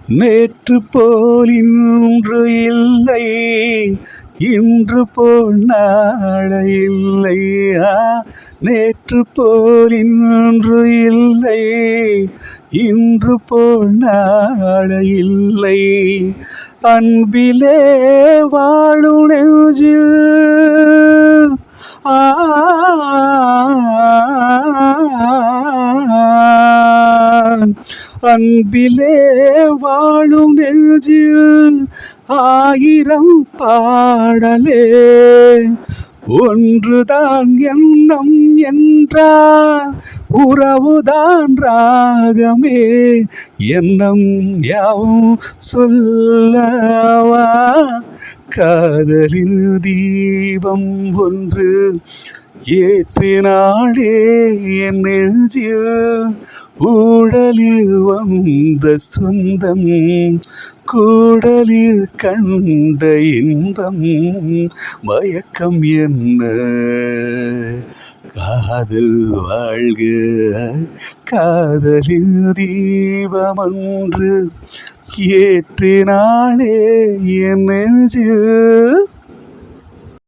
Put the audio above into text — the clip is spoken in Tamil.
நேற்று போல் இன்று இல்லை, இன்று போல் நாளை இல்லை. நேற்று போல் இன்று இல்லை, இன்று போல் நாளை இல்லை. அன்பிலே வாழும் நெஞ்சில் அன்பிலே வாழும் நெஞ்சில் ஆயிரம் பாடலே. ஒன்றுதான் எண்ணம் என்றால் உறவுதான் ராகமே. எண்ணம் யாவும் சொல்லவா, காதலில் தீபம் ஒன்று ஏற்றினாளே என் நெஞ்சில். ஊடலில் வந்த சொந்தம், கூடலில் கண்ட இன்பம். மயக்கம் என்ன, காதல் வாழ்க. காதலில் தீபமன்று ஏற்றினாளே என் நெஞ்சில்.